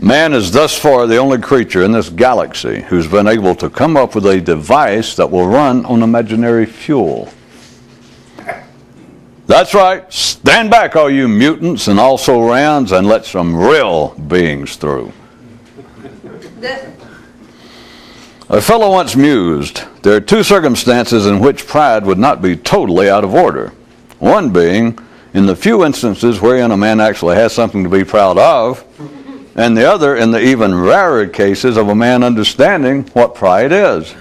Man is thus far the only creature in this galaxy who's been able to come up with a device that will run on imaginary fuel. That's right. Stand back, all you mutants and also-rans, and let some real beings through. A fellow once mused, there are two circumstances in which pride would not be totally out of order. One being, in the few instances wherein a man actually has something to be proud of, and the other in the even rarer cases of a man understanding what pride is.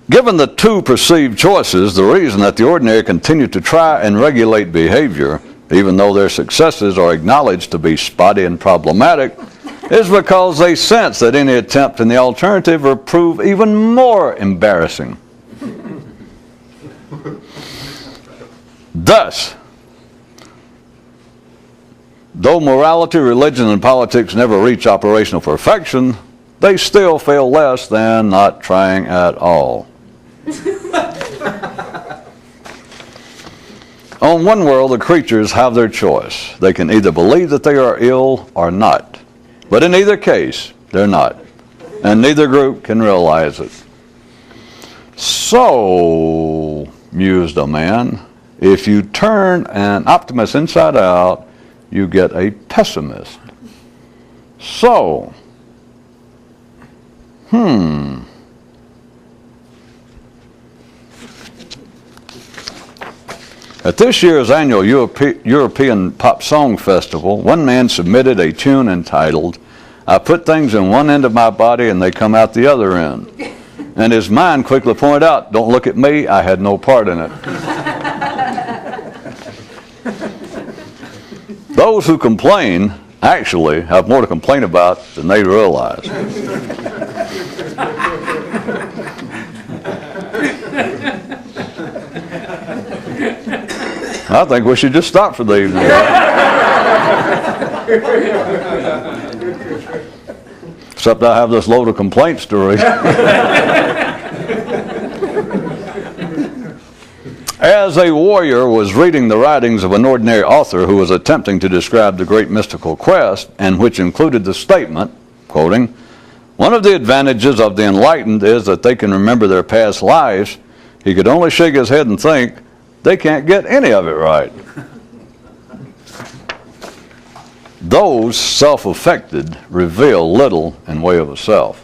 Given the two perceived choices, the reason that the ordinary continue to try and regulate behavior, even though their successes are acknowledged to be spotty and problematic, is because they sense that any attempt in the alternative will prove even more embarrassing. Thus, though morality, religion, and politics never reach operational perfection, they still fail less than not trying at all. On one world, the creatures have their choice. They can either believe that they are ill or not. But in either case, they're not. And neither group can realize it. So, mused a man, if you turn an optimist inside out, you get a pessimist. So, At this year's annual European Pop Song Festival, one man submitted a tune entitled, "I Put Things in One End of My Body and They Come Out the Other End." And his mind quickly pointed out, "Don't look at me, I had no part in it." Those who complain actually have more to complain about than they realize. I think we should just stop for the evening. Except I have this load of complaints to read. As a warrior was reading the writings of an ordinary author who was attempting to describe the great mystical quest, and which included the statement, quoting, "One of the advantages of the enlightened is that they can remember their past lives," he could only shake his head and think, they can't get any of it right. Those self-affected reveal little in way of a self.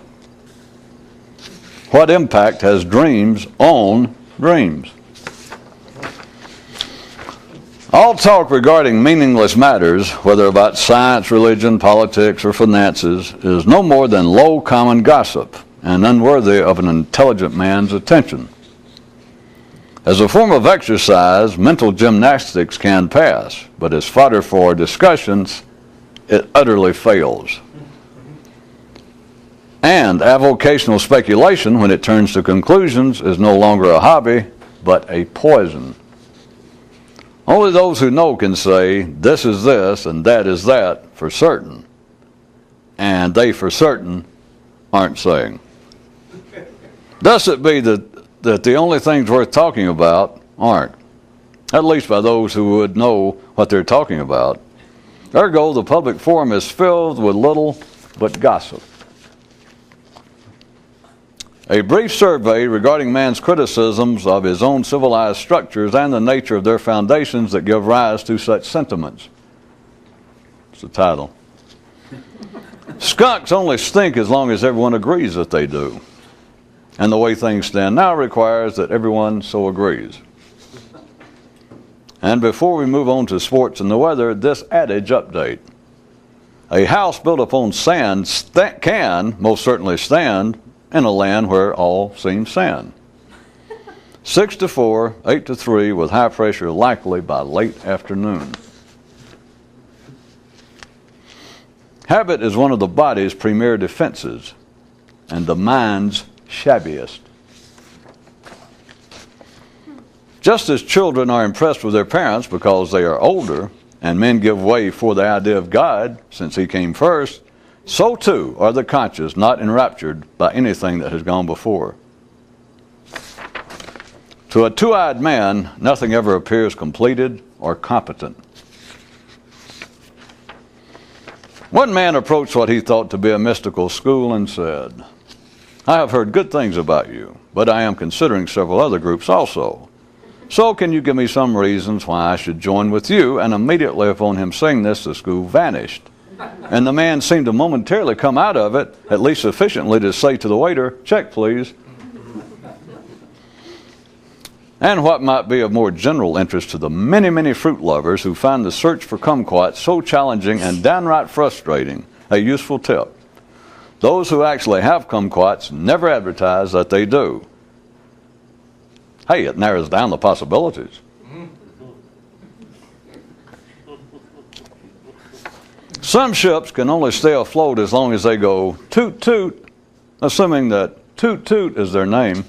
What impact has dreams on dreams? All talk regarding meaningless matters, whether about science, religion, politics, or finances, is no more than low common gossip and unworthy of an intelligent man's attention. As a form of exercise, mental gymnastics can pass, but as fodder for discussions, it utterly fails. And avocational speculation, when it turns to conclusions, is no longer a hobby, but a poison. Only those who know can say, this is this and that is that for certain. And they for certain aren't saying. Thus it be that the only things worth talking about aren't, at least by those who would know what they're talking about. Ergo, the public forum is filled with little but gossip. A brief survey regarding man's criticisms of his own civilized structures and the nature of their foundations that give rise to such sentiments. It's the title. Skunks only stink as long as everyone agrees that they do. And the way things stand now requires that everyone so agrees. And before we move on to sports and the weather, this adage update. A house built upon sand can most certainly stand in a land where all seems sand. 6-4, 8-3 with high pressure likely by late afternoon. Habit is one of the body's premier defenses and the mind's shabbiest. Just as children are impressed with their parents because they are older, and men give way for the idea of God since he came first, so too are the conscious not enraptured by anything that has gone before. To a two-eyed man, nothing ever appears completed or competent. One man approached what he thought to be a mystical school and said, "I have heard good things about you, but I am considering several other groups also. So can you give me some reasons why I should join with you?" And immediately upon him saying this, the school vanished. And the man seemed to momentarily come out of it, at least sufficiently to say to the waiter, "Check, please." And what might be of more general interest to the many, many fruit lovers who find the search for kumquats so challenging and downright frustrating, a useful tip: those who actually have kumquats never advertise that they do. Hey, it narrows down the possibilities. Some ships can only stay afloat as long as they go toot toot, assuming that toot toot is their name.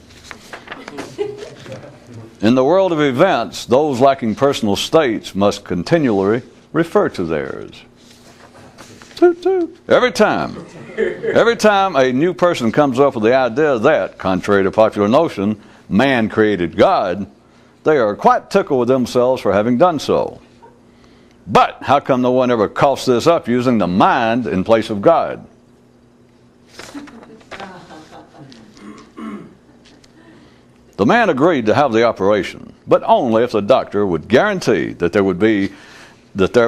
In the world of events, those lacking personal states must continually refer to theirs. Toot toot. Every time a new person comes up with the idea that, contrary to popular notion, man created God, they are quite tickled with themselves for having done so. But how come no one ever coughs this up using the mind in place of God? The man agreed to have the operation, but only if the doctor would guarantee that there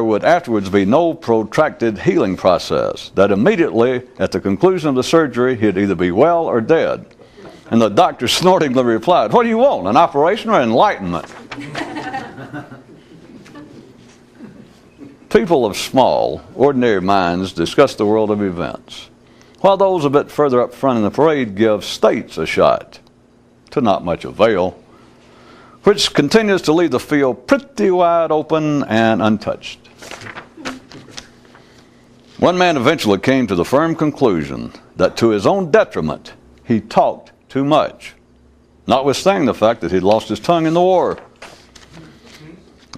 would afterwards be no protracted healing process, that immediately at the conclusion of the surgery he'd either be well or dead. And the doctor snortingly replied, "What do you want, an operation or enlightenment?" People of small, ordinary minds discuss the world of events, while those a bit further up front in the parade give states a shot, to not much avail, which continues to leave the field pretty wide open and untouched. One man eventually came to the firm conclusion that to his own detriment he talked too much, notwithstanding the fact that he'd lost his tongue in the war.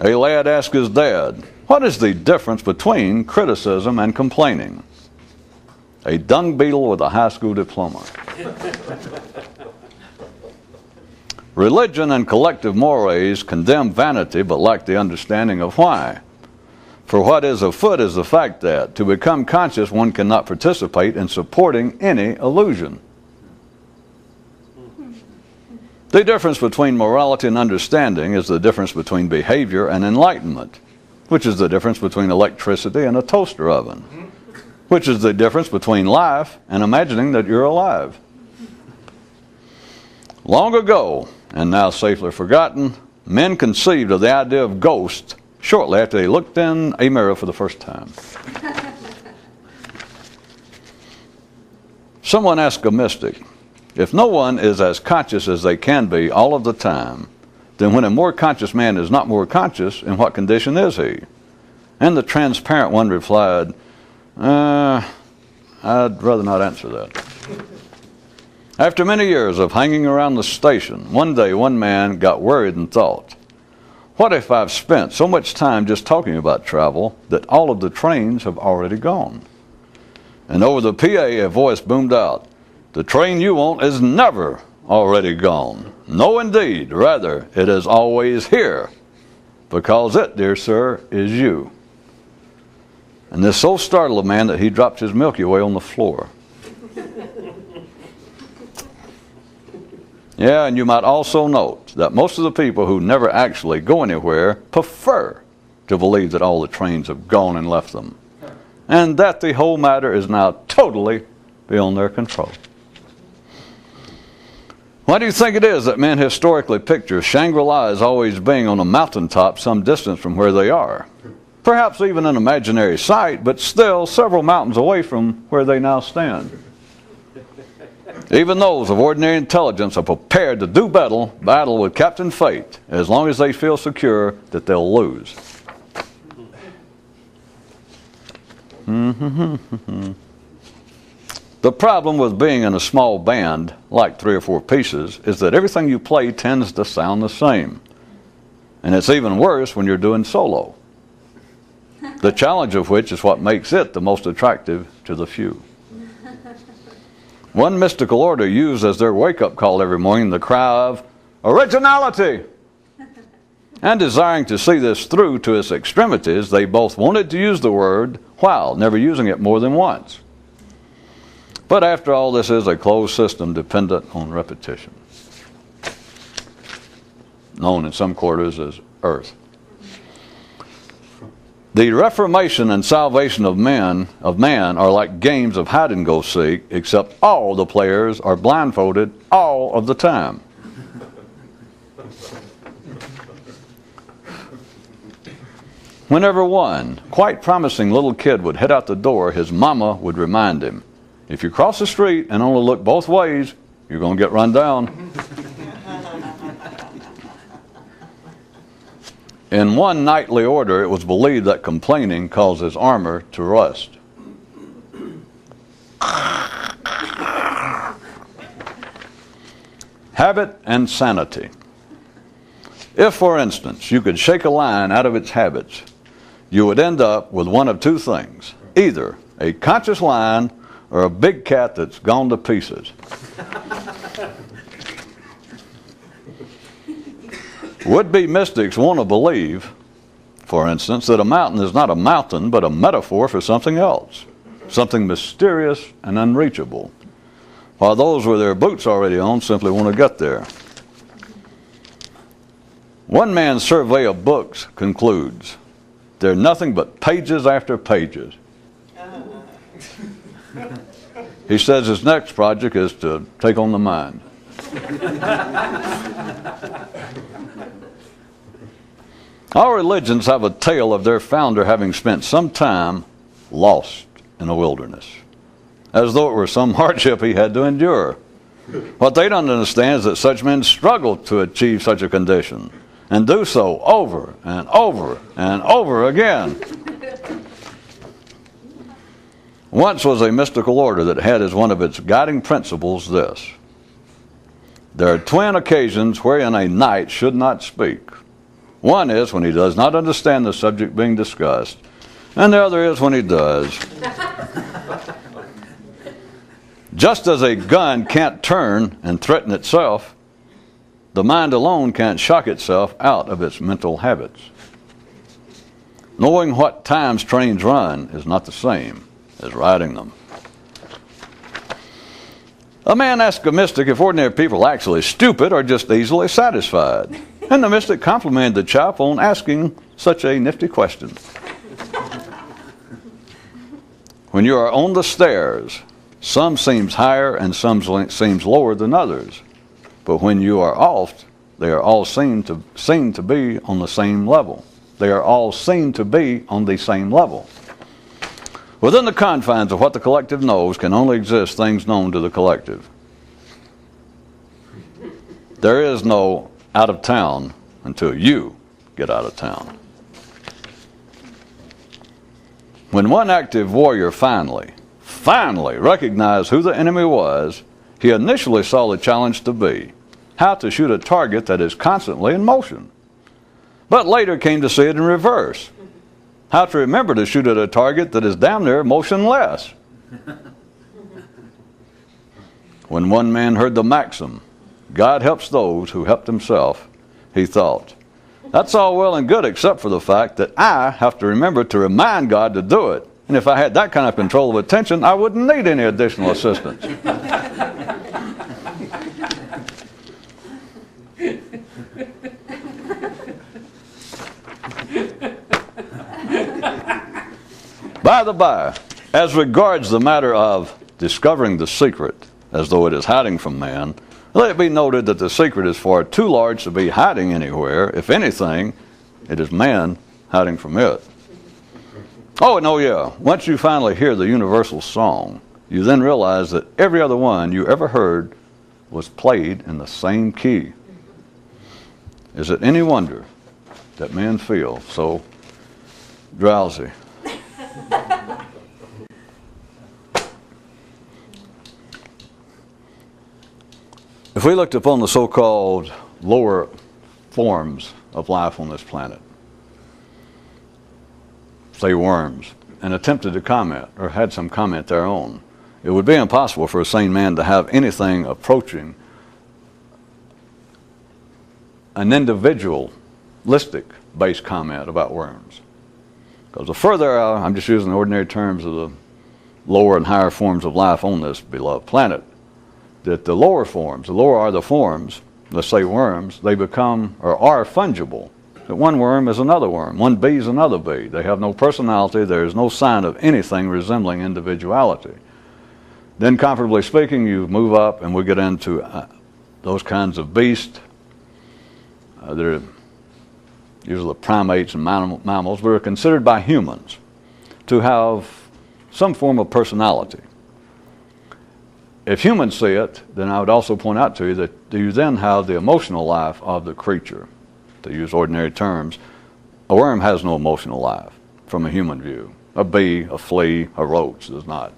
A lad asked his dad, "What is the difference between criticism and complaining?" "A dung beetle with a high school diploma." Religion and collective mores condemn vanity but lack the understanding of why. For what is afoot is the fact that, to become conscious, one cannot participate in supporting any illusion. The difference between morality and understanding is the difference between behavior and enlightenment, which is the difference between electricity and a toaster oven, which is the difference between life and imagining that you're alive. Long ago, and now safely forgotten, men conceived of the idea of ghosts shortly after they looked in a mirror for the first time. Someone asked a mystic, if no one is as conscious as they can be all of the time, then when a more conscious man is not more conscious, in what condition is he? And the transparent one replied, I'd rather not answer that. After many years of hanging around the station, one day one man got worried and thought, what if I've spent so much time just talking about travel that all of the trains have already gone? And over the PA, a voice boomed out, the train you want is never already gone. No, indeed. Rather, it is always here, because it, dear sir, is you. And this so startled a man that he dropped his Milky Way on the floor. Yeah, and you might also note that most of the people who never actually go anywhere prefer to believe that all the trains have gone and left them, and that the whole matter is now totally beyond their control. Why do you think it is that men historically picture Shangri-La as always being on a mountaintop some distance from where they are? Perhaps even an imaginary sight, but still several mountains away from where they now stand. Even those of ordinary intelligence are prepared to do battle with Captain Fate as long as they feel secure that they'll lose. The problem with being in a small band, like 3 or 4 pieces, is that everything you play tends to sound the same. And it's even worse when you're doing solo. The challenge of which is what makes it the most attractive to the few. One mystical order used as their wake-up call every morning the cry of originality. And desiring to see this through to its extremities, they both wanted to use the word while never using it more than once. But after all, this is a closed system dependent on repetition, known in some quarters as earth. The reformation and salvation of man are like games of hide and go seek, except all the players are blindfolded all of the time. Whenever one quite promising little kid would head out the door, his mama would remind him, if you cross the street and only look both ways, you're going to get run down. In one knightly order, it was believed that complaining causes armor to rust. Habit and sanity. If, for instance, you could shake a lion out of its habits, you would end up with one of two things: either a conscious lion or a big cat that's gone to pieces. Would-be mystics want to believe, for instance, that a mountain is not a mountain but a metaphor for something else, something mysterious and unreachable, while those with their boots already on simply want to get there. One man's survey of books concludes, they're nothing but pages after pages. He says his next project is to take on the mind. All religions have a tale of their founder having spent some time lost in the wilderness, as though it were some hardship he had to endure. What they don't understand is that such men struggle to achieve such a condition, and do so over and over and over again. Once was a mystical order that had as one of its guiding principles this: there are twin occasions wherein a knight should not speak. One is when he does not understand the subject being discussed, and the other is when he does. Just as a gun can't turn and threaten itself, the mind alone can't shock itself out of its mental habits. Knowing what times trains run is not the same as riding them. A man asked a mystic if ordinary people are actually stupid or just easily satisfied. And the mystic complimented the chap on asking such a nifty question. When you are on the stairs, some seems higher and some seems lower than others. But when you are off, they are all seen to be on the same level. They are all seen to be on the same level. Within the confines of what the collective knows can only exist things known to the collective. There is no out of town until you get out of town. When one active warrior finally recognized who the enemy was, he initially saw the challenge to be how to shoot a target that is constantly in motion. But later came to see it in reverse. How to remember to shoot at a target that is damn near motionless. When one man heard the maxim, God helps those who help himself, he thought, that's all well and good except for the fact that I have to remember to remind God to do it. And if I had that kind of control of attention, I wouldn't need any additional assistance. By the by, as regards the matter of discovering the secret as though it is hiding from man, let it be noted that the secret is far too large to be hiding anywhere. If anything, it is man hiding from it. Oh, no, yeah. Once you finally hear the universal song, you then realize that every other one you ever heard was played in the same key. Is it any wonder that men feel so drowsy? If we looked upon the so-called lower forms of life on this planet, say worms, and attempted to comment or had some comment their own, it would be impossible for a sane man to have anything approaching an individual naturalistic-based comment about worms. Because the further out, I'm just using the ordinary terms of the lower and higher forms of life on this beloved planet, that the lower forms, the lower are the forms, let's say worms, they become or are fungible. That one worm is another worm, one bee is another bee. They have no personality, there is no sign of anything resembling individuality. Then, comparably speaking, you move up and we get into those kinds of beasts that are usually primates and mammals, but are considered by humans to have some form of personality. If humans see it, then I would also point out to you that you then have the emotional life of the creature. To use ordinary terms, a worm has no emotional life from a human view. A bee, a flea, a roach does not.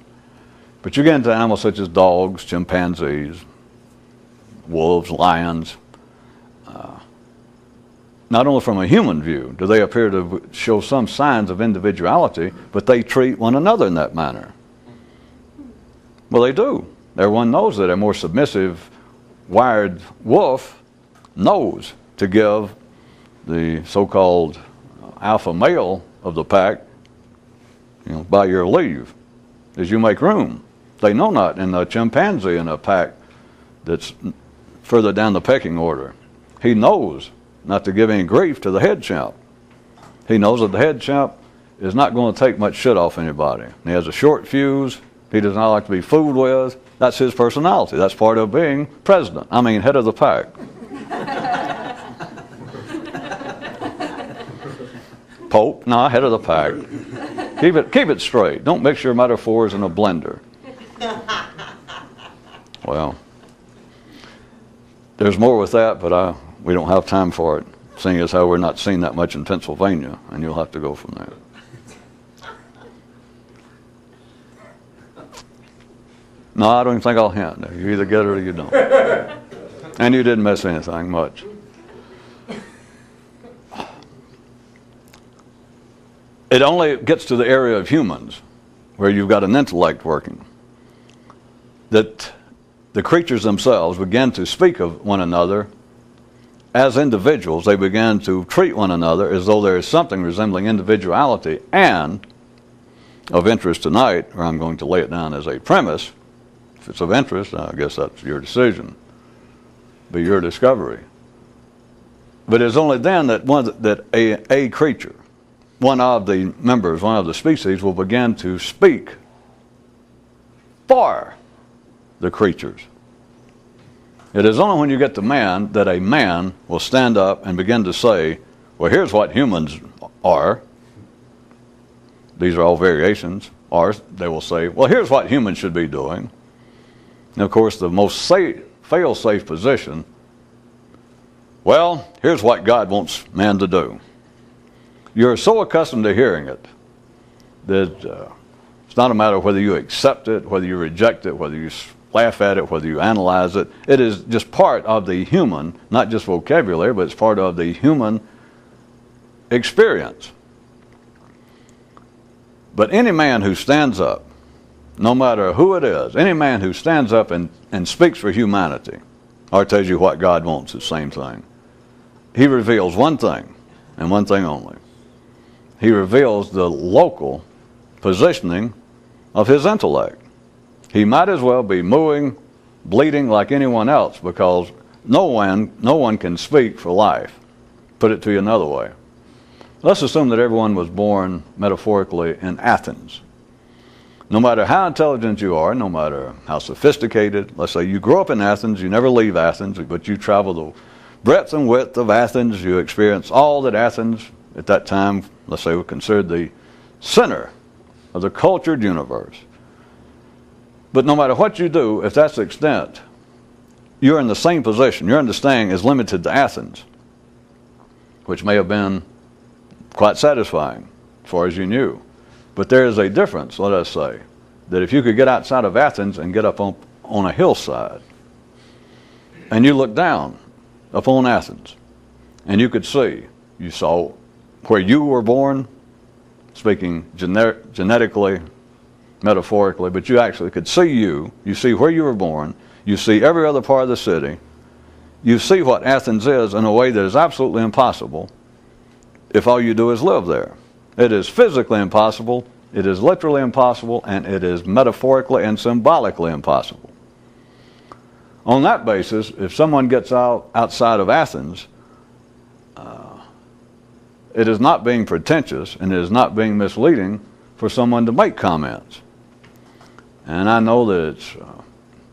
But you get into animals such as dogs, chimpanzees, wolves, lions. Not only from a human view do they appear to show some signs of individuality, but they treat one another in that manner. Well, they do. Everyone knows that a more submissive, wired wolf knows to give the so-called alpha male of the pack, by your leave, as you make room. They know not in a chimpanzee in a pack that's further down the pecking order. He knows not to give any grief to the head champ. He knows that the head champ is not going to take much shit off anybody. He has a short fuse. He does not like to be fooled with. That's his personality. That's part of being president. I mean, head of the pack. Pope, no, head of the pack. Keep it straight. Don't mix your metaphors in a blender. Well, there's more with that, but we don't have time for it, seeing as how we're not seeing that much in Pennsylvania, and you'll have to go from there. No, I don't even think I'll hint. You either get it or you don't. And you didn't miss anything much. It only gets to the area of humans, where you've got an intellect working, that the creatures themselves begin to speak of one another as individuals. They begin to treat one another as though there is something resembling individuality. And of interest tonight, or I'm going to lay it down as a premise, if it's of interest, I guess that's your decision, be your discovery. But it's only then that a creature, one of the members, one of the species, will begin to speak for the creatures. It is only when you get to man that a man will stand up and begin to say, well, here's what humans are. These are all variations. Or they will say, well, here's what humans should be doing. And of course, the most fail-safe position, well, here's what God wants man to do. You're so accustomed to hearing it that it's not a matter of whether you accept it, whether you reject it, whether you laugh at it, whether you analyze it. It is just part of the human, not just vocabulary, but it's part of the human experience. But any man who stands up, no matter who it is, any man who stands up and speaks for humanity, or tells you what God wants, it's the same thing. He reveals one thing, and one thing only. He reveals the local positioning of his intellect. He might as well be mooing, bleeding like anyone else, because no one can speak for life. Put it to you another way. Let's assume that everyone was born, metaphorically, in Athens. No matter how intelligent you are, no matter how sophisticated, let's say you grow up in Athens, you never leave Athens, but you travel the breadth and width of Athens, you experience all that Athens, at that time, let's say, was considered the center of the cultured universe. But no matter what you do, if that's the extent, you're in the same position. Your understanding is limited to Athens, which may have been quite satisfying as far as you knew. But there is a difference, let us say, that if you could get outside of Athens and get up on a hillside, and you look down upon Athens, and you could see, you saw where you were born, speaking genetically, metaphorically, but you actually could see you see where you were born, you see every other part of the city, you see what Athens is in a way that is absolutely impossible if all you do is live there. It is physically impossible, it is literally impossible, and it is metaphorically and symbolically impossible. On that basis, if someone gets outside of Athens, it is not being pretentious and it is not being misleading for someone to make comments. And I know that it's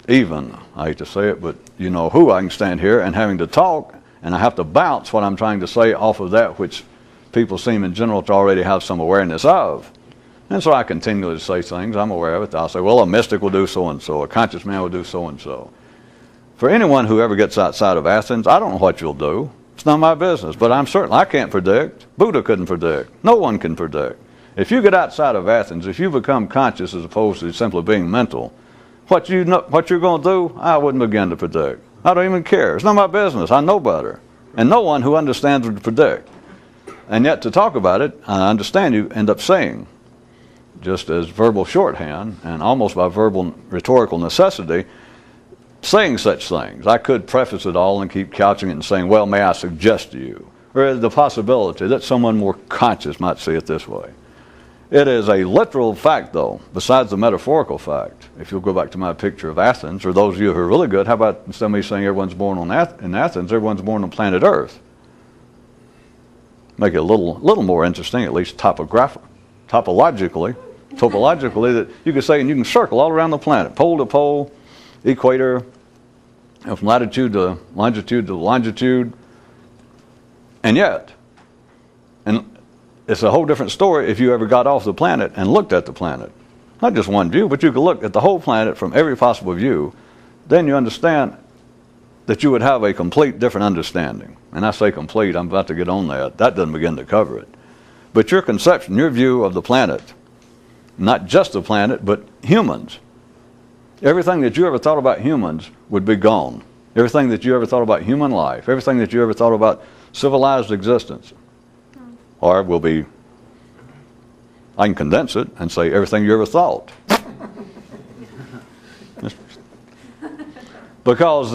even, I hate to say it, but you know who I can stand here and having to talk, and I have to bounce what I'm trying to say off of that which people seem in general to already have some awareness of. And so I continually say things, I'm aware of it. I'll say, well, a mystic will do so-and-so, a conscious man will do so-and-so. For anyone who ever gets outside of Athens, I don't know what you'll do. It's not my business, but I'm certain I can't predict. Buddha couldn't predict. No one can predict. If you get outside of Athens, if you become conscious as opposed to simply being mental, what you're going to do, I wouldn't begin to predict. I don't even care. It's not my business. I know better. And no one who understands would predict. And yet to talk about it, I understand you end up saying, just as verbal shorthand and almost by verbal rhetorical necessity, saying such things. I could preface it all and keep couching it and saying, well, may I suggest to you, or the possibility that someone more conscious might see it this way. It is a literal fact, though, besides the metaphorical fact. If you'll go back to my picture of Athens, or those of you who are really good, how about instead of me saying everyone's born in Athens, everyone's born on planet Earth? Make it a little more interesting, at least topologically, that you could say, and you can circle all around the planet, pole to pole, equator, from latitude to longitude, and yet, and it's a whole different story if you ever got off the planet and looked at the planet. Not just one view, but you could look at the whole planet from every possible view. Then you understand that you would have a complete different understanding. And I say complete, I'm about to get on that. That doesn't begin to cover it. But your conception, your view of the planet, not just the planet, but humans. Everything that you ever thought about humans would be gone. Everything that you ever thought about human life, everything that you ever thought about civilized existence, or will be, I can condense it and say everything you ever thought. Because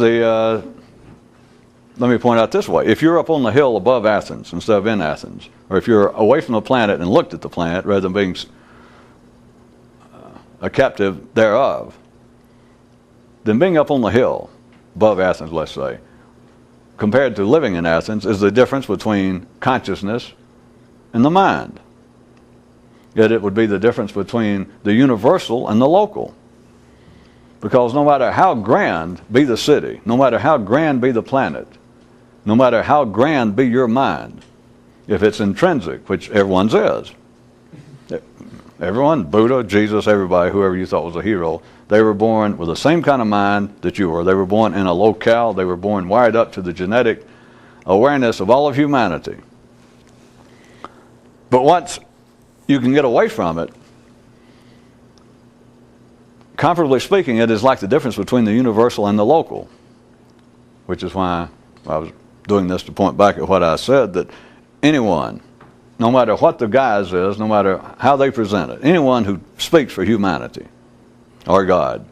let me point out this way, if you're up on the hill above Athens instead of in Athens, or if you're away from the planet and looked at the planet rather than being a captive thereof, then being up on the hill above Athens, let's say, compared to living in Athens, is the difference between consciousness and the mind. Yet it would be the difference between the universal and the local. Because no matter how grand be the city, no matter how grand be the planet, no matter how grand be your mind, if it's intrinsic, which everyone's is, everyone, Buddha, Jesus, everybody, whoever you thought was a hero, they were born with the same kind of mind that you were. They were born in a locale. They were born wired up to the genetic awareness of all of humanity. But once you can get away from it, comparably speaking, it is like the difference between the universal and the local, which is why I was doing this to point back at what I said, that anyone, no matter what the guise is, no matter how they present it, anyone who speaks for humanity or God,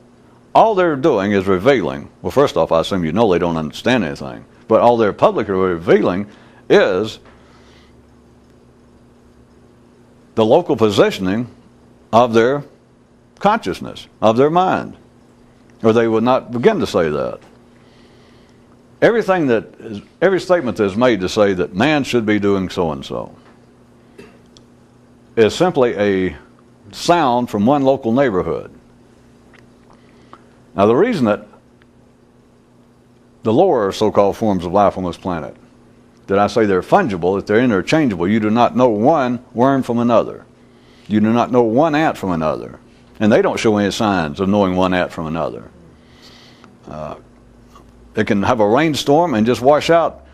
all they're doing is revealing, well, first off, I assume you know they don't understand anything, but all they're publicly revealing is the local positioning of their consciousness, of their mind, or they would not begin to say that. Every statement that is made to say that man should be doing so and so is simply a sound from one local neighborhood. Now, the reason that the lower so-called forms of life on this planet, that I say they're fungible, that they're interchangeable, you do not know one worm from another. You do not know one ant from another. And they don't show any signs of knowing one ant from another. It can have a rainstorm and just wash out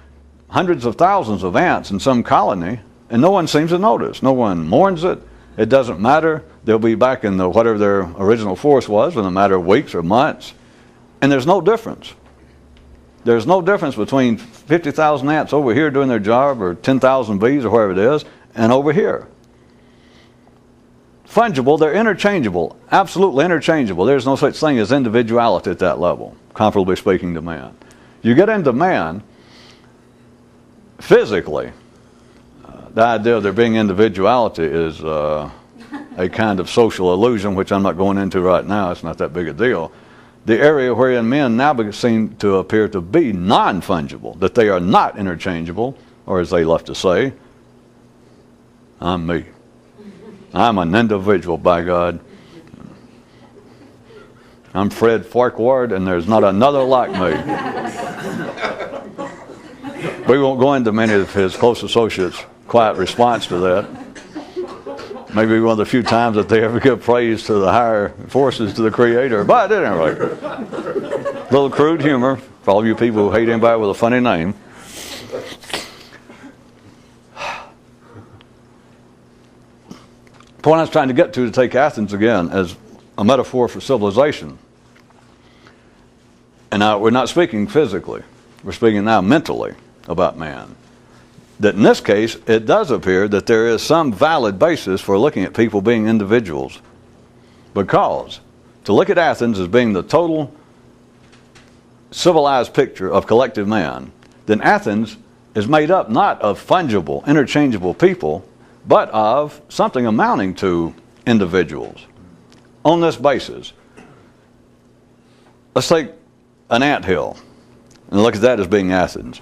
hundreds of thousands of ants in some colony, and no one seems to notice. No one mourns it. It doesn't matter. They'll be back in whatever their original force was in a matter of weeks or months. And there's no difference. There's no difference between 50,000 ants over here doing their job, or 10,000 bees, or wherever it is, and over here. Fungible, they're interchangeable, absolutely interchangeable. There's no such thing as individuality at that level, comparably speaking to man. You get into man, physically, the idea of there being individuality is a kind of social illusion, which I'm not going into right now. It's not that big a deal. The area wherein men now seem to appear to be non-fungible, that they are not interchangeable, or as they love to say, I'm me. I'm an individual, by God. I'm Fred Farquhar, and there's not another like me. We won't go into many of his close associates' quiet response to that. Maybe one of the few times that they ever give praise to the higher forces, to the Creator. But at any rate, little crude humor for all you people who hate anybody with a funny name. The point I was trying to get to take Athens again as a metaphor for civilization. And now we're not speaking physically. We're speaking now mentally about man. That in this case, it does appear that there is some valid basis for looking at people being individuals. Because to look at Athens as being the total civilized picture of collective man, then Athens is made up not of fungible, interchangeable people, but of something amounting to individuals. On this basis, let's take an anthill and look at that as being Athens.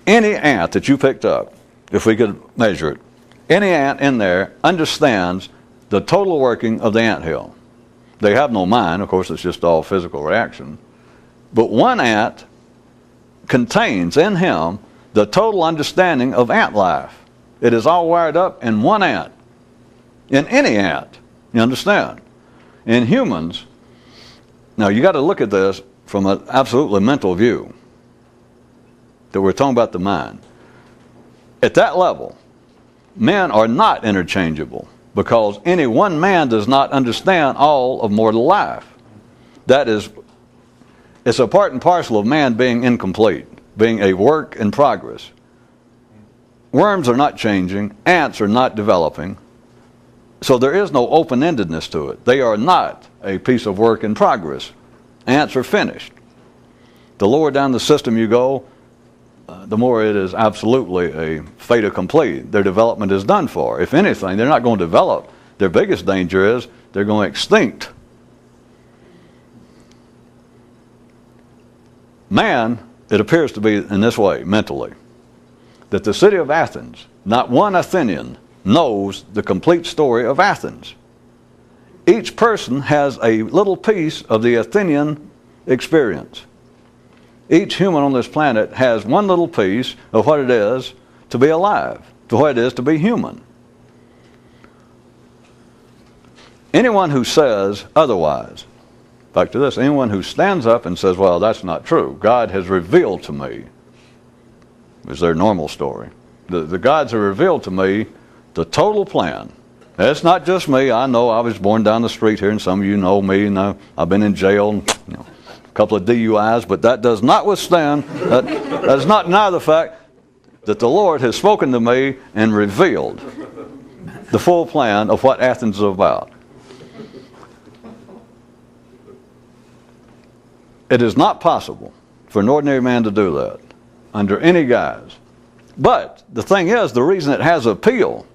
Any ant that you picked up, if we could measure it, any ant in there understands the total working of the anthill. They have no mind, of course, it's just all physical reaction. But one ant contains in him the total understanding of ant life. It is all wired up in one ant. In any ant, you understand? In humans, now you got to look at this from an absolutely mental view. That we're talking about the mind. At that level, men are not interchangeable because any one man does not understand all of mortal life. That is, it's a part and parcel of man being incomplete, being a work in progress. Worms are not changing, ants are not developing, so there is no open-endedness to it. They are not a piece of work in progress. Ants are finished. The lower down the system you go, the more it is absolutely a fait accompli. Their development is done for. If anything, they're not going to develop. Their biggest danger is they're going extinct. Man, it appears to be in this way, mentally, that the city of Athens, not one Athenian knows the complete story of Athens. Each person has a little piece of the Athenian experience. Each human on this planet has one little piece of what it is to be alive, to what it is to be human. Anyone who says otherwise, back to this, anyone who stands up and says, well, that's not true, God has revealed to me, is their normal story. The gods have revealed to me the total plan. It's not just me. I know I was born down the street here, and some of you know me, and I've been in jail, and, a couple of DUIs, but that does not withstand, that does not deny the fact that the Lord has spoken to me and revealed the full plan of what Athens is about. It is not possible for an ordinary man to do that under any guise. But the thing is, the reason it has appeal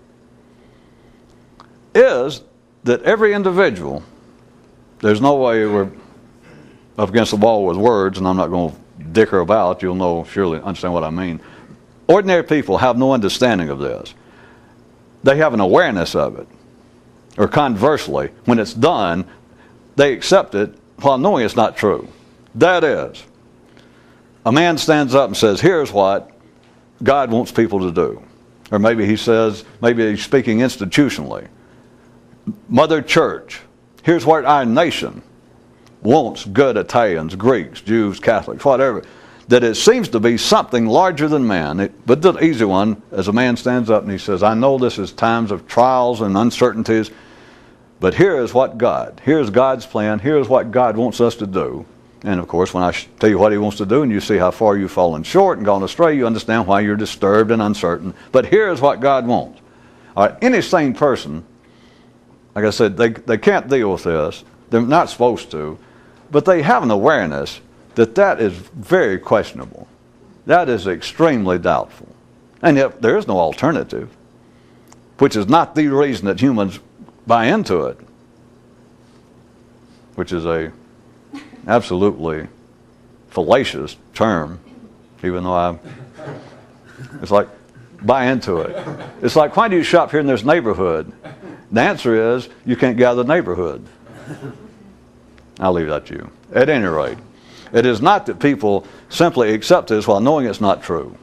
is that every individual, there's no way we're up against the wall with words, and I'm not going to dicker about. You'll know, surely understand what I mean. Ordinary people have no understanding of this. They have an awareness of it. Or conversely, when it's done, they accept it while knowing it's not true. That is, a man stands up and says, here's what God wants people to do. Or maybe he says, maybe he's speaking institutionally. Mother Church, here's what our nation wants good Italians, Greeks, Jews, Catholics, whatever. That it seems to be something larger than man. But the easy one, as a man stands up and he says, I know this is times of trials and uncertainties, but here is what here's God's plan, here's what God wants us to do. And of course, when I tell you what he wants to do and you see how far you've fallen short and gone astray, you understand why you're disturbed and uncertain. But here is what God wants. All right, any sane person, like I said, they can't deal with this. They're not supposed to. But they have an awareness that that is very questionable. That is extremely doubtful. And yet there is no alternative. which is not the reason that humans buy into it, which is a absolutely fallacious term, even though it's like, buy into it. It's like, why do you shop here in this neighborhood? The answer is, you can't get out of the neighborhood. I'll leave that to you. At any rate, it is not that people simply accept this while knowing it's not true.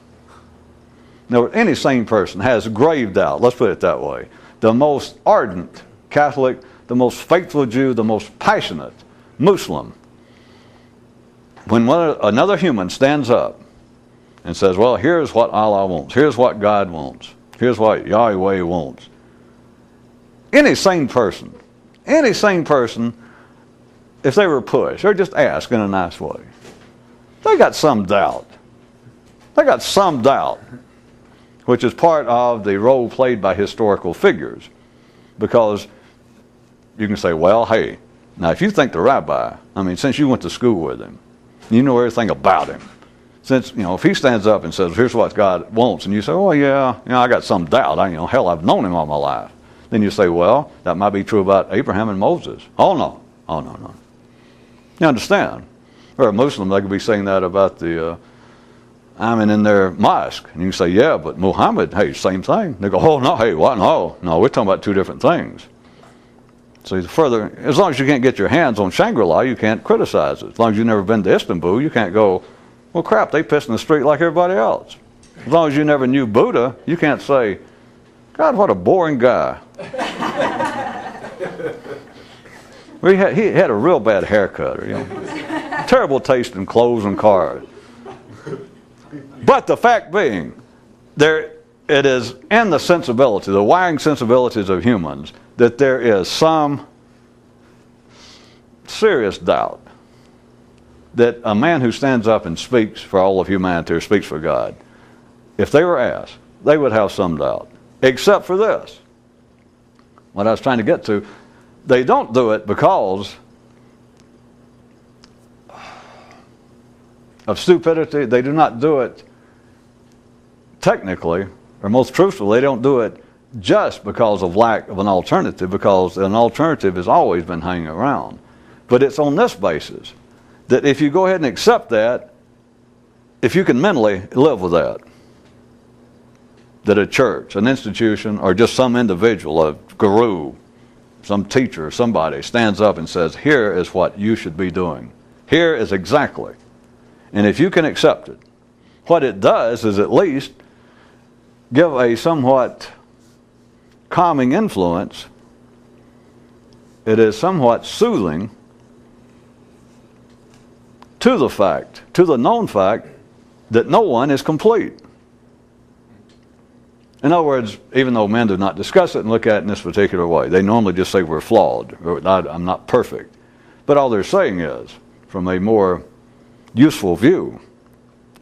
Now, any sane person has grave doubt, let's put it that way. The most ardent Catholic, the most faithful Jew, the most passionate Muslim, when another human stands up and says, well, here's what Allah wants, here's what God wants, here's what Yahweh wants. Any sane person, if they were pushed, or just asked in a nice way, they got some doubt. Which is part of the role played by historical figures. Because you can say, well, hey, now if you think the rabbi, since you went to school with him, you know everything about him. Since, if he stands up and says, here's what God wants, and you say, oh yeah, I got some doubt. Hell, I've known him all my life. Then you say, well, that might be true about Abraham and Moses. Oh no. You understand? Or a Muslim, they could be saying that about the in their mosque. And you say, yeah, but Muhammad, hey, same thing. They go, oh no, hey, what? No, we're talking about two different things. So as long as you can't get your hands on Shangri-La, you can't criticize it. As long as you've never been to Istanbul, you can't go, well, crap, they piss in the street like everybody else. As long as you never knew Buddha, you can't say, God, what a boring guy. Well, he had a real bad haircut, terrible taste in clothes and cars. But the fact being, it is in the sensibility, the wiring sensibilities of humans, that there is some serious doubt that a man who stands up and speaks for all of humanity or speaks for God, if they were asked, they would have some doubt. Except for this. What I was trying to get to, they don't do it because of stupidity. They do not do it technically, or most truthfully, they don't do it just because of lack of an alternative, because an alternative has always been hanging around. But it's on this basis, that if you go ahead and accept that, if you can mentally live with that a church, an institution, or just some individual, a guru, some teacher, somebody stands up and says, here is what you should be doing. Here is exactly. And if you can accept it, what it does is at least give a somewhat calming influence. It is somewhat soothing to the known fact that no one is complete. In other words, even though men do not discuss it and look at it in this particular way, they normally just say we're flawed, or I'm not perfect. But all they're saying is, from a more useful view,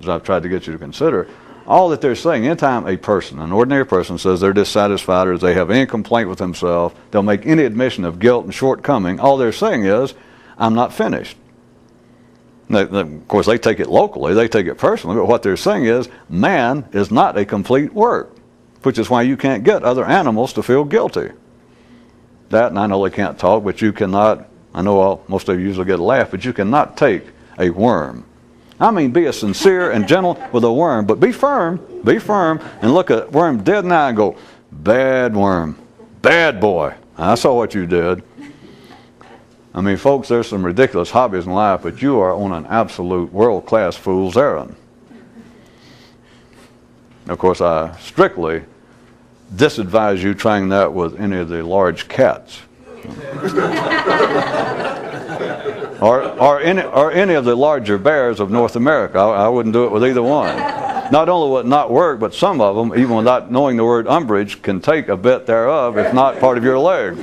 as I've tried to get you to consider, all that they're saying, anytime a person, an ordinary person, says they're dissatisfied or they have any complaint with themselves, they'll make any admission of guilt and shortcoming, all they're saying is, I'm not finished. Of course, they take it locally, they take it personally, but what they're saying is, man is not a complete work, which is why you can't get other animals to feel guilty. That, and I know they can't talk, but you cannot, I know most of you usually get a laugh, but you cannot take a worm. Be as sincere and gentle with a worm, but be firm, and look at a worm dead in the eye and go, bad worm, bad boy, I saw what you did. Folks, there's some ridiculous hobbies in life, but you are on an absolute world-class fool's errand. Of course, I strictly disadvise you trying that with any of the large cats. or any of the larger bears of North America. I wouldn't do it with either one. Not only would it not work, but some of them, even without knowing the word umbrage, can take a bit thereof, if not part of your leg.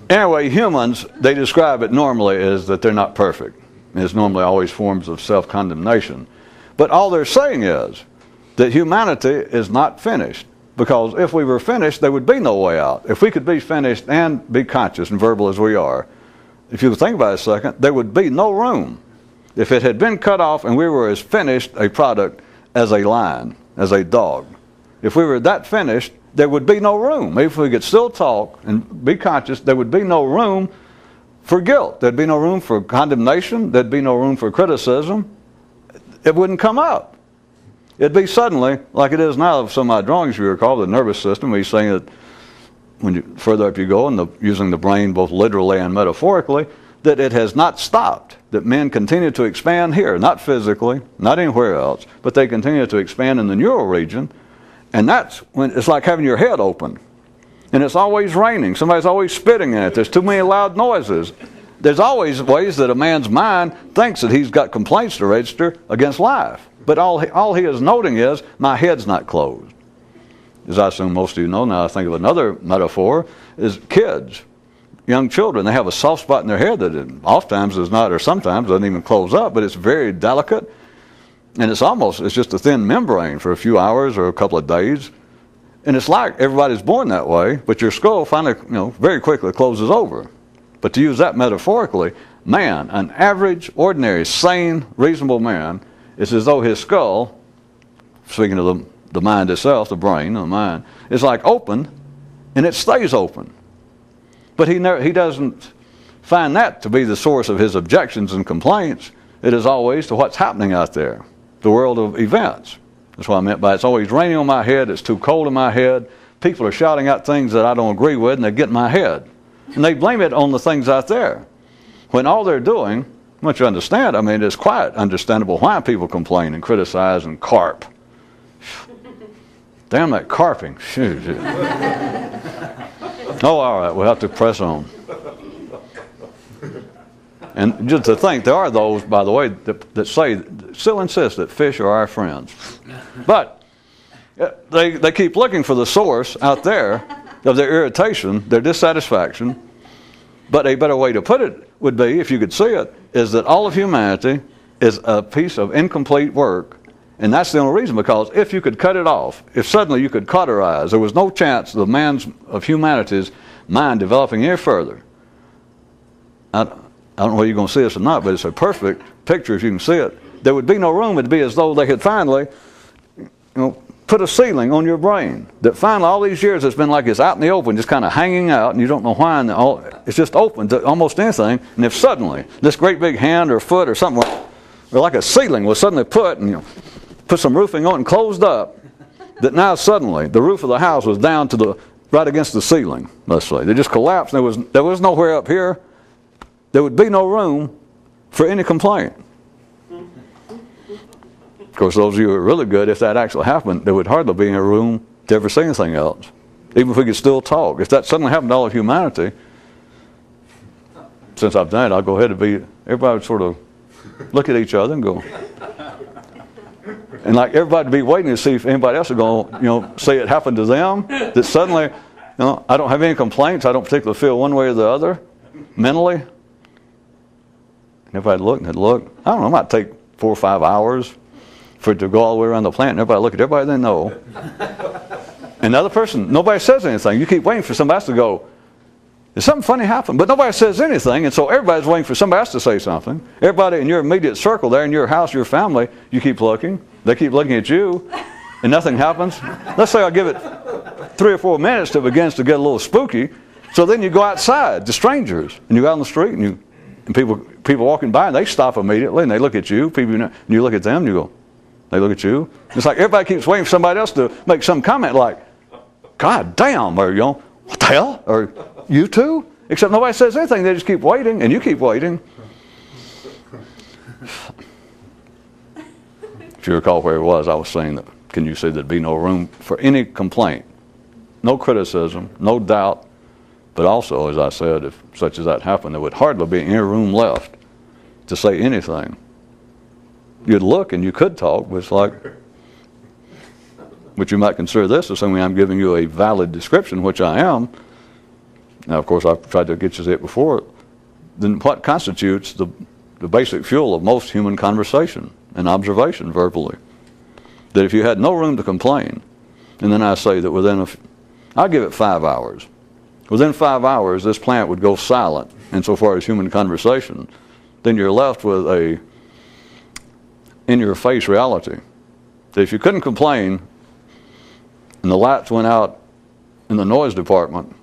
Anyway, humans, they describe it normally as that they're not perfect. It's normally always forms of self-condemnation. But all they're saying is that humanity is not finished. Because if we were finished, there would be no way out. If we could be finished and be conscious and verbal as we are, if you think about it a second, there would be no room. If it had been cut off and we were as finished a product as a lion, as a dog, if we were that finished, there would be no room. If we could still talk and be conscious, there would be no room for guilt. There'd be no room for condemnation. There'd be no room for criticism. It wouldn't come up. It'd be suddenly, like it is now, some of my drawings, you recall, the nervous system, where he's saying that when you, further up you go, and using the brain both literally and metaphorically, that it has not stopped, that men continue to expand here, not physically, not anywhere else, but they continue to expand in the neural region, and that's when it's like having your head open. And it's always raining. Somebody's always spitting in it. There's too many loud noises. There's always ways that a man's mind thinks that he's got complaints to register against life. But all he is noting is, my head's not closed. As I assume most of you know now, I think of another metaphor, is kids. Young children, they have a soft spot in their head that oftentimes is not, or sometimes doesn't even close up, but it's very delicate. And it's just a thin membrane for a few hours or a couple of days. And it's like everybody's born that way, but your skull finally, very quickly closes over. But to use that metaphorically, man, an average, ordinary, sane, reasonable man, it's as though his skull, speaking of the mind itself, the brain, the mind, is like open, and it stays open. But he doesn't find that to be the source of his objections and complaints. It is always to what's happening out there, the world of events. That's what I meant by it's always raining on my head, it's too cold in my head, people are shouting out things that I don't agree with, and they get in my head. And they blame it on the things out there. When all they're doing, once you understand, it's quite understandable why people complain and criticize and carp. Damn that carping. Shoot. Oh, all right, we'll have to press on. And just to think, there are those, by the way, that still insist that fish are our friends. But they keep looking for the source out there of their irritation, their dissatisfaction. But a better way to put it would be, if you could see it, is that all of humanity is a piece of incomplete work. And that's the only reason, because if you could cut it off, if suddenly you could cauterize, there was no chance of humanity's mind developing any further. I don't know whether you're going to see this or not, but it's a perfect picture if you can see it. There would be no room. It'd be as though they had finally, put a ceiling on your brain. That finally, all these years, it's been like it's out in the open, just kind of hanging out, and you don't know why. And it's just open to almost anything. And if suddenly this great big hand or foot or something, or like a ceiling was suddenly put, and put some roofing on it and closed up, that now suddenly the roof of the house was down to right against the ceiling. Let's say they just collapsed. There was nowhere up here. There would be no room for any complaint. Of course, those of you who are really good, if that actually happened, there would hardly be any room to ever say anything else, even if we could still talk. If that suddenly happened to all of humanity, since I've done it, I'll go ahead and everybody would sort of look at each other and go, and like everybody would be waiting to see if anybody else is going to, say it happened to them, that suddenly, I don't have any complaints, I don't particularly feel one way or the other, mentally. And everybody looked and look. I don't know, it might take 4 or 5 hours for it to go all the way around the planet, and everybody look at everybody they know. And the other person, nobody says anything. You keep waiting for somebody else to go, did something funny happen? But nobody says anything, and so everybody's waiting for somebody else to say something. Everybody in your immediate circle there, in your house, your family, you keep looking. They keep looking at you, and nothing happens. Let's say I give it 3 or 4 minutes till it begins to get a little spooky. So then you go outside to strangers, and you go out on the street, and people walking by, and they stop immediately, and they look at you. And you look at them, and you go, they look at you. It's like everybody keeps waiting for somebody else to make some comment like, God damn, or what the hell? Or you too? Except nobody says anything. They just keep waiting, and you keep waiting. If you recall where it was, I was saying that, can you see there'd be no room for any complaint, no criticism, no doubt, but also, as I said, if such as that happened, there would hardly be any room left to say anything. You'd look and you could talk, but it's like, but you might consider this assuming I'm giving you a valid description, which I am. Now, of course, I've tried to get you to it before. Then what constitutes the basic fuel of most human conversation and observation verbally? That if you had no room to complain, and then I say that I'll give it 5 hours. Within 5 hours, this plant would go silent insofar as human conversation. Then you're left with a in-your-face reality. That if you couldn't complain, and the lights went out in the noise department,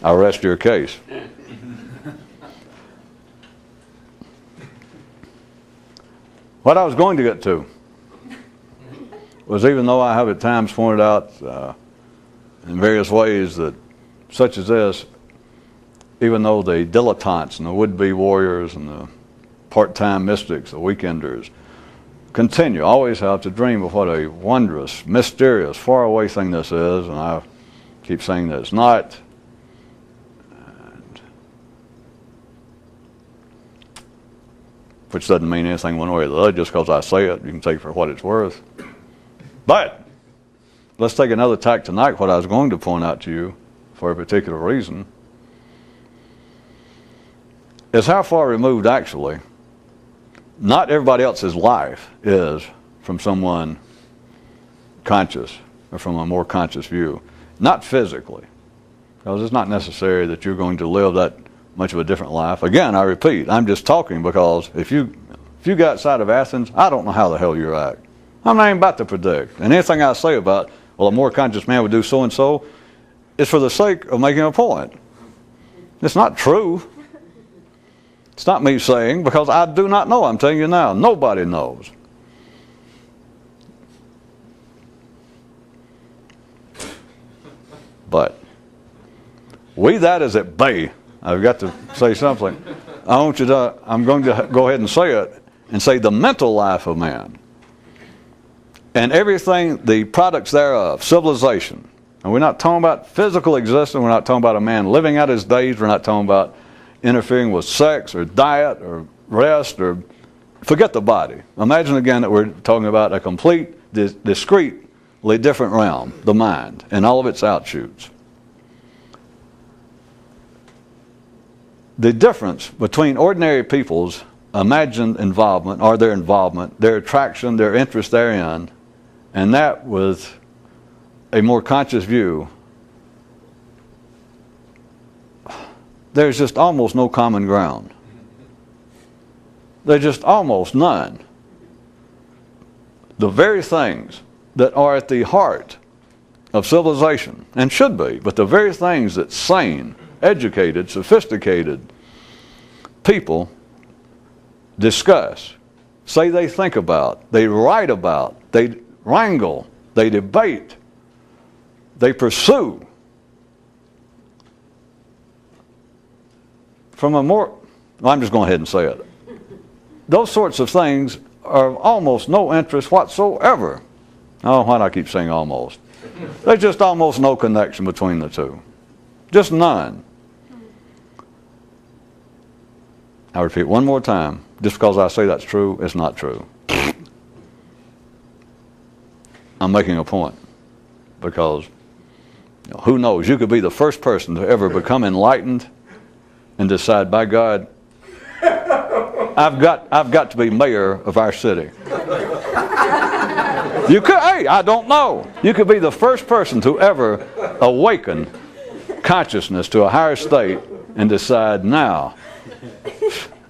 I rest your case. What I was going to get to was, even though I have at times pointed out in various ways that such as this, even though the dilettantes and the would-be warriors and the part-time mystics, the weekenders, continue, always have to dream of what a wondrous, mysterious, faraway thing this is, and I keep saying that it's not. Which doesn't mean anything one way or the other. Just because I say it, you can take it for what it's worth. But let's take another tack tonight. What I was going to point out to you for a particular reason is how far removed, actually, not everybody else's life is from someone conscious or from a more conscious view. Not physically, because it's not necessary that you're going to live that much of a different life. Again, I repeat, I'm just talking because if you go outside of Athens, I don't know how the hell you act. I'm not even about to predict. And anything I say about, well, a more conscious man would do so and so, is for the sake of making a point. It's not true. It's not me saying, because I do not know. I'm telling you now, nobody knows. But we that is at bay. I've got to say something. I'm going to go ahead and say it, and say the mental life of man and everything, the products thereof, civilization. And we're not talking about physical existence. We're not talking about a man living out his days. We're not talking about interfering with sex or diet or rest or forget the body. Imagine again that we're talking about a complete, discretely different realm, the mind, and all of its outshoots. The difference between ordinary people's imagined involvement, or their involvement, their attraction, their interest therein, and that with a more conscious view, there's just almost no common ground. There's just almost none. The very things that are at the heart of civilization, and should be, but the very things that sane, educated, sophisticated people discuss, say they think about, they write about, they wrangle, they debate, they pursue. From a more, well, I'm just going ahead and say it. Those sorts of things are of almost no interest whatsoever. Oh, why do I keep saying almost? There's just almost no connection between the two. Just none. I repeat one more time. Just because I say that's true, it's not true. I'm making a point. Because, who knows, you could be the first person to ever become enlightened and decide, by God, I've got to be mayor of our city. You could, hey, I don't know. You could be the first person to ever awaken consciousness to a higher state and decide, now,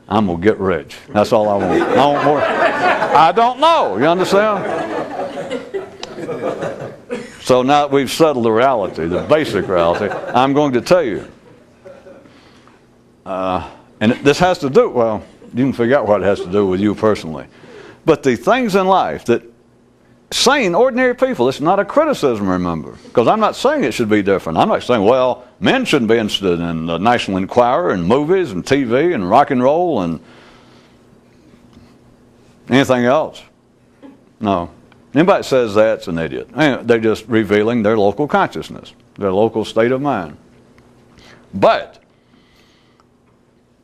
I'm going to get rich. That's all I want. I want more. I don't know. You understand? So now that we've settled the reality, the basic reality, I'm going to tell you. And this has to do, well, you can figure out what it has to do with you personally. But the things in life that sane, ordinary people, it's not a criticism, remember. Because I'm not saying it should be different. I'm not saying, well, men shouldn't be interested in the National Enquirer and movies and TV and rock and roll and anything else. No. Anybody that says that's an idiot. They're just revealing their local consciousness, their local state of mind. But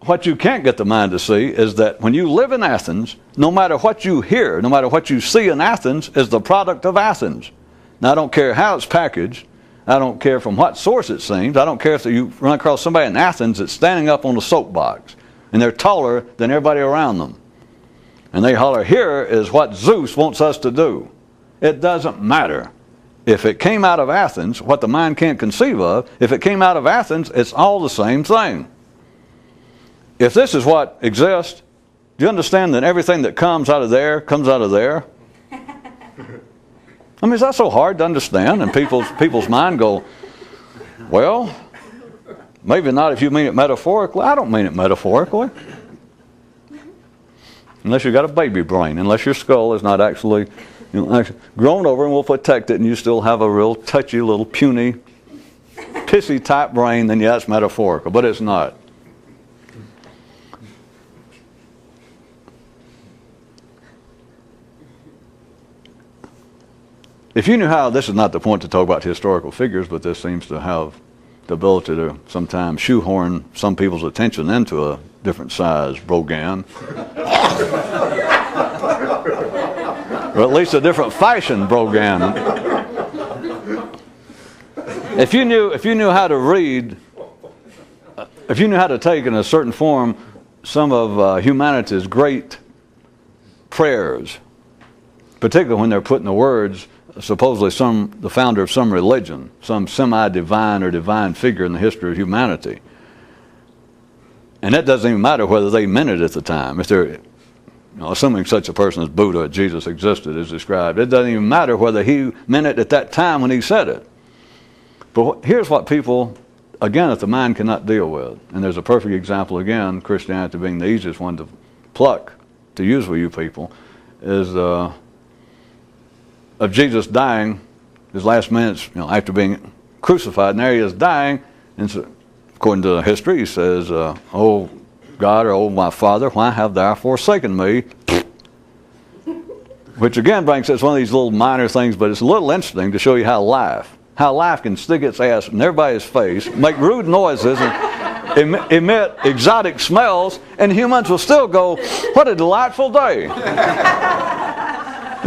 what you can't get the mind to see is that when you live in Athens, no matter what you hear, no matter what you see in Athens, is the product of Athens. Now, I don't care how it's packaged. I don't care from what source it seems. I don't care if you run across somebody in Athens that's standing up on a soapbox and they're taller than everybody around them. And they holler, here is what Zeus wants us to do. It doesn't matter. If it came out of Athens, what the mind can't conceive of, if it came out of Athens, it's all the same thing. If this is what exists, do you understand that everything that comes out of there comes out of there? I mean, is that so hard to understand? And people's mind go, well, maybe not if you mean it metaphorically. I don't mean it metaphorically. Unless you've got a baby brain, unless your skull is not actually grown over and will protect it, and you still have a real touchy little puny, pissy type brain, then yeah, it's metaphorical, but it's not. If you knew how, this is not the point to talk about historical figures, but this seems to have the ability to sometimes shoehorn some people's attention into a different size Brogan. Or at least a different fashion Brogan. If you knew how to read, if you knew how to take in a certain form some of humanity's great prayers, particularly when they're put in the words, supposedly the founder of some religion, some semi-divine or divine figure in the history of humanity. And that doesn't even matter whether they meant it at the time. If they're, assuming such a person as Buddha, Jesus existed as described, it doesn't even matter whether he meant it at that time when he said it. But here's what people, again, that the mind cannot deal with. And there's a perfect example, again, Christianity being the easiest one to pluck, to use with you people, is of Jesus dying, his last minutes, after being crucified, and there he is dying, and so, according to history, he says, "Oh God, or oh my Father, why have thou forsaken me?" Which again brings us one of these little minor things, but it's a little interesting to show you how life can stick its ass in everybody's face, make rude noises, and emit exotic smells, and humans will still go, "What a delightful day."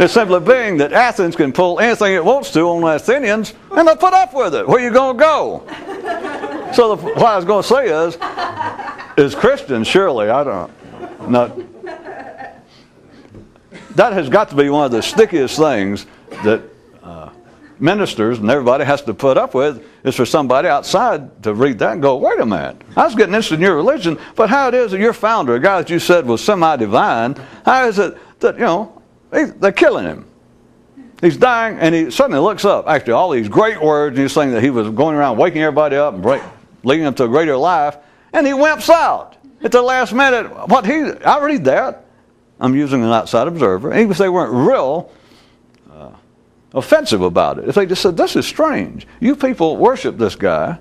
It's simply being that Athens can pull anything it wants to on the Athenians, and they'll put up with it. Where you going to go? So what I was going to say is Christians, surely, that has got to be one of the stickiest things that ministers and everybody has to put up with, is for somebody outside to read that and go, wait a minute, I was getting interested in your religion, but how it is that your founder, a guy that you said was semi-divine, how is it that, they're killing him. He's dying, and he suddenly looks up. After all these great words, and he's saying that he was going around waking everybody up and leading them to a greater life, and he wimps out at the last minute. I read that. I'm using an outside observer. Even if they weren't real offensive about it, if they just said, this is strange. You people worship this guy,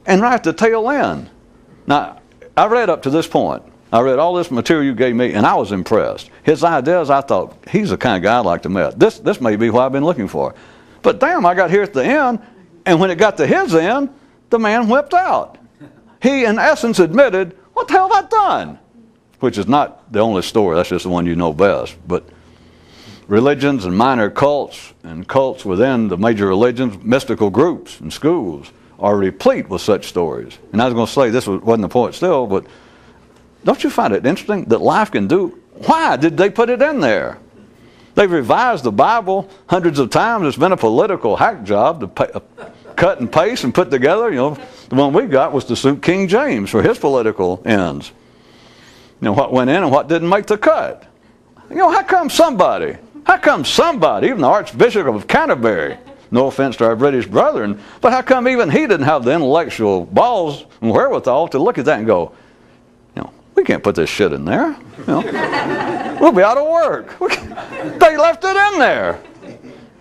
and right at the tail end. Now, I read up to this point. I read all this material you gave me, and I was impressed. His ideas, I thought, he's the kind of guy I'd like to meet. This may be what I've been looking for. But damn, I got here at the end, and when it got to his end, the man whipped out. He, in essence, admitted, what the hell have I done? Which is not the only story. That's just the one you know best. But religions and minor cults, and cults within the major religions, mystical groups and schools, are replete with such stories. And I was going to say, this wasn't the point still, but don't you find it interesting that life can do? Why did they put it in there? They've revised the Bible hundreds of times. It's been a political hack job to cut and paste and put together. The one we got was to suit King James for his political ends. What went in and what didn't make the cut. How come somebody, even the Archbishop of Canterbury, no offense to our British brethren, but how come even he didn't have the intellectual balls and wherewithal to look at that and go, we can't put this shit in there. We'll be out of work. They left it in there.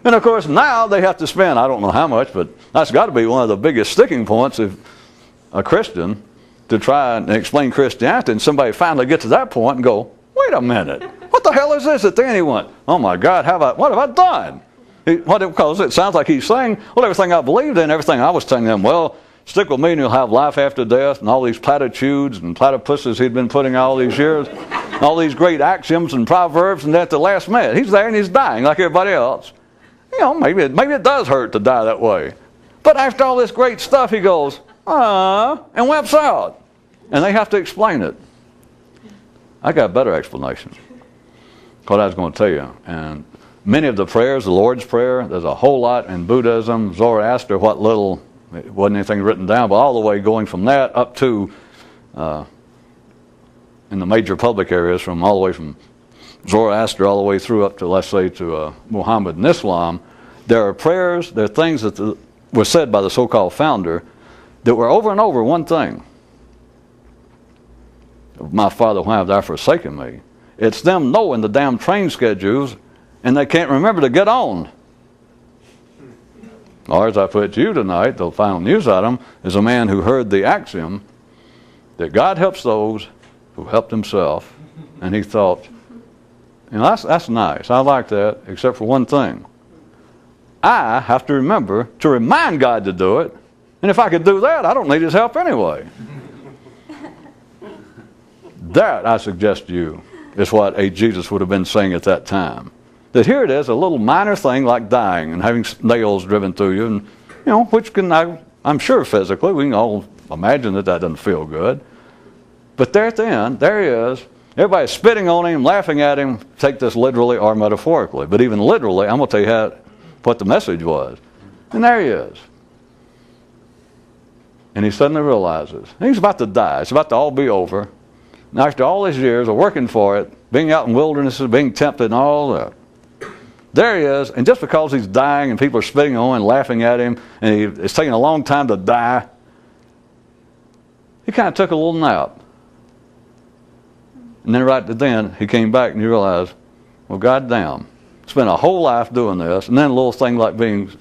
And of course now they have to spend, I don't know how much, but that's got to be one of the biggest sticking points of a Christian to try and explain Christianity, and somebody finally get to that point and go, wait a minute, what the hell is this? And then he went, oh my God, what have I done? Because it sounds like he's saying, well, everything I believed in, everything I was telling them, well, stick with me and you'll have life after death, and all these platitudes and platypuses he'd been putting all these years, all these great axioms and proverbs, and at the last minute, he's there and he's dying like everybody else. Maybe it does hurt to die that way. But after all this great stuff, he goes, and wimps out. And they have to explain it. I got a better explanation. What I was going to tell you. And many of the prayers, the Lord's Prayer, there's a whole lot in Buddhism, Zoroaster, what little, it wasn't anything written down, but all the way going from that up to in the major public areas, all the way from Zoroaster all the way through up to, let's say, to Muhammad and Islam, there are prayers, there are things that were said by the so-called founder that were over and over one thing. My Father, why have thou forsaken me? It's them knowing the damn train schedules and they can't remember to get on. Or as I put to you tonight, the final news item is a man who heard the axiom that God helps those who helped himself. And he thought, that's nice. I like that, except for one thing. I have to remember to remind God to do it. And if I could do that, I don't need his help anyway. That, I suggest to you, is what a Jesus would have been saying at that time. That here it is, a little minor thing like dying and having nails driven through you, and which can, I'm sure physically, we can all imagine that doesn't feel good. But there at the end, there he is. Everybody's spitting on him, laughing at him. Take this literally or metaphorically. But even literally, I'm going to tell you what the message was. And there he is. And he suddenly realizes he's about to die. It's about to all be over. And after all these years of working for it, being out in wildernesses, being tempted and all that, there he is. And just because he's dying and people are spitting on him and laughing at him, and it's taking a long time to die, he kind of took a little nap. And then right then, he came back and he realized, well, goddamn, spent a whole life doing this, and then a little thing like being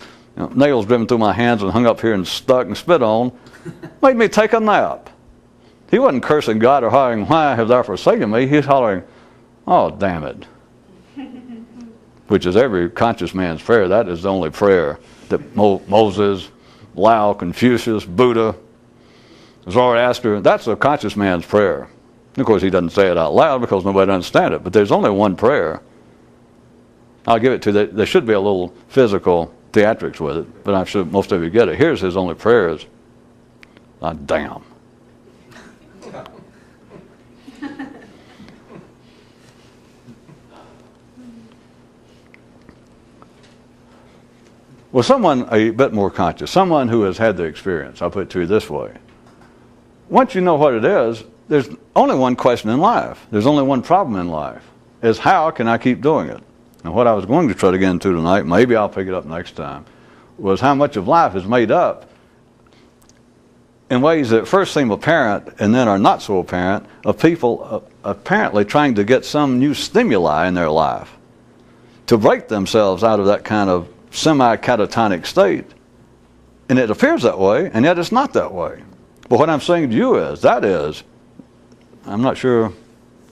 nails driven through my hands and hung up here and stuck and spit on, made me take a nap. He wasn't cursing God or hollering, why have thou forsaken me? He's hollering, oh, damn it. Which is every conscious man's prayer. That is the only prayer that Moses, Lao, Confucius, Buddha, Zoroaster, that's a conscious man's prayer. Of course, he doesn't say it out loud because nobody understands it, but there's only one prayer. I'll give it to you. There should be a little physical theatrics with it, but I'm sure most of you get it. Here's his only prayer is, ah, damn. Well, someone a bit more conscious, someone who has had the experience, I'll put it to you this way. Once you know what it is, there's only one question in life. There's only one problem in life, is how can I keep doing it? And what I was going to try to get into tonight, maybe I'll pick it up next time, was how much of life is made up in ways that first seem apparent and then are not so apparent, of people apparently trying to get some new stimuli in their life to break themselves out of that kind of semi-catatonic state. And it appears that way, and yet it's not that way. But what I'm saying to you is, I'm not sure,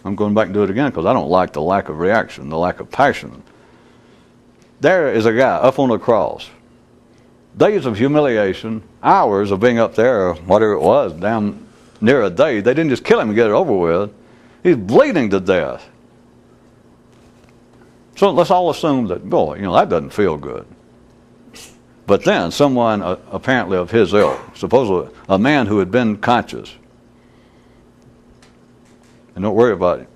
I'm going back and do it again because I don't like the lack of reaction, the lack of passion. There is a guy up on the cross. Days of humiliation, hours of being up there, or whatever it was, down near a day. They didn't just kill him and get it over with. He's bleeding to death. So let's all assume that, boy, that doesn't feel good. But then someone apparently of his ilk, supposedly a man who had been conscious, and don't worry about it.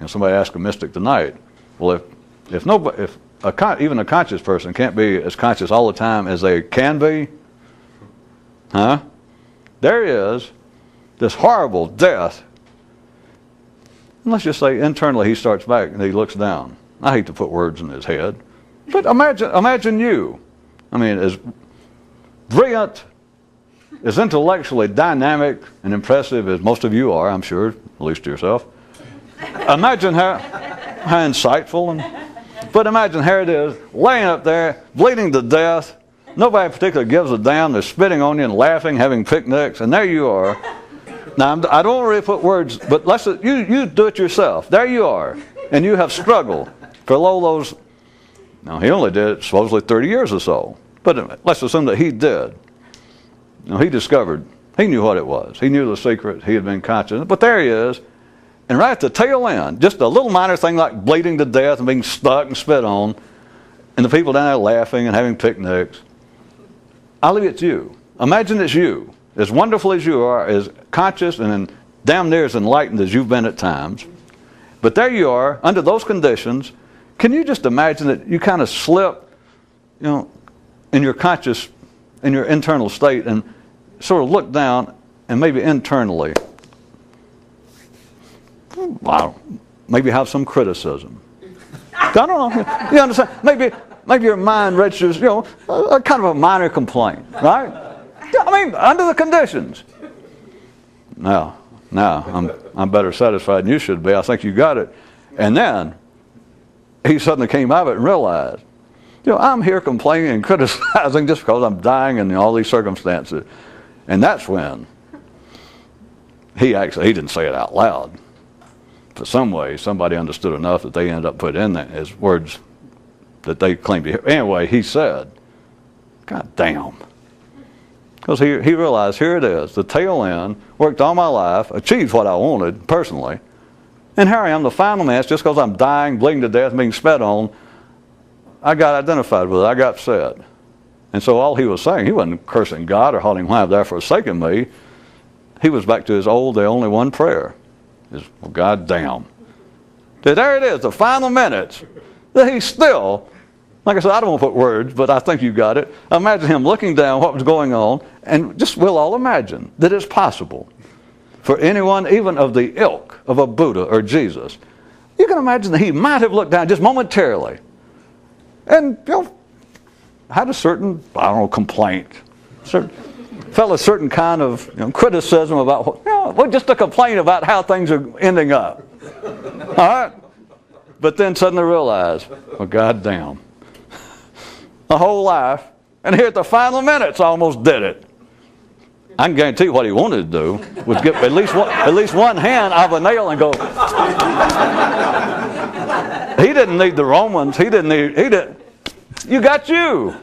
Somebody asked a mystic tonight, well, if even a conscious person can't be as conscious all the time as they can be, there he is, this horrible death. And let's just say internally he starts back and he looks down. I hate to put words in his head, but imagine you. As brilliant, as intellectually dynamic and impressive as most of you are, I'm sure, at least to yourself. Imagine how insightful. But imagine here it is, laying up there, bleeding to death. Nobody particularly gives a damn. They're spitting on you and laughing, having picnics, and there you are. Now, I don't really put words, but you do it yourself. There you are, and you have struggled for those. Now, he only did it supposedly 30 years or so. But let's assume that he did. He discovered, he knew what it was. He knew the secret. He had been conscious. But there he is. And right at the tail end, just a little minor thing like bleeding to death and being stuck and spit on, and the people down there laughing and having picnics. I'll leave it to you. Imagine it's you, as wonderful as you are, as conscious and damn near as enlightened as you've been at times. But there you are, under those conditions. Can you just imagine that you kind of slip, in your conscious, in your internal state, and sort of look down and maybe internally, maybe have some criticism. don't know. You understand? Maybe your mind registers, a kind of a minor complaint, right? I mean, under the conditions. Now, I'm better satisfied than you should be. I think you got it. And then he suddenly came out of it and realized, I'm here complaining and criticizing just because I'm dying in all these circumstances. And that's when he didn't say it out loud. For some way, somebody understood enough that they ended up putting in that as words that they claimed to hear. Anyway, he said, God damn. Because he realized, here it is, the tail end, worked all my life, achieved what I wanted personally, and here I am, the final match, just because I'm dying, bleeding to death, being spat on, I got identified with it, I got upset. And so all he was saying, he wasn't cursing God or holding why thou forsaken me. He was back to his old, the only one prayer. Is, well, God damn. There it is, the final minutes. That he's still, like I said, I don't want to put words, but I think you got it. Imagine him looking down what was going on, and just we'll all imagine that it's possible for anyone, even of the ilk of a Buddha or Jesus. You can imagine that he might have looked down just momentarily and had a certain, complaint. Felt a certain kind of criticism about, just a complaint about how things are ending up. All right? But then suddenly realized, well, God damn. A whole life, and here at the final minutes almost did it. I can guarantee you what he wanted to do was get at least one hand out of a nail and go. He didn't need the Romans. He didn't. You got you.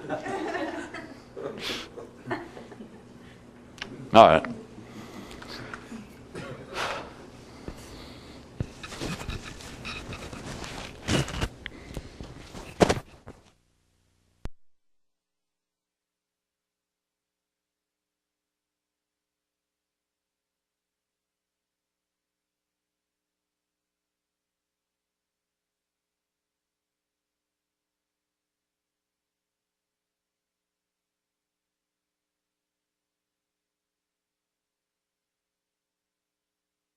All right.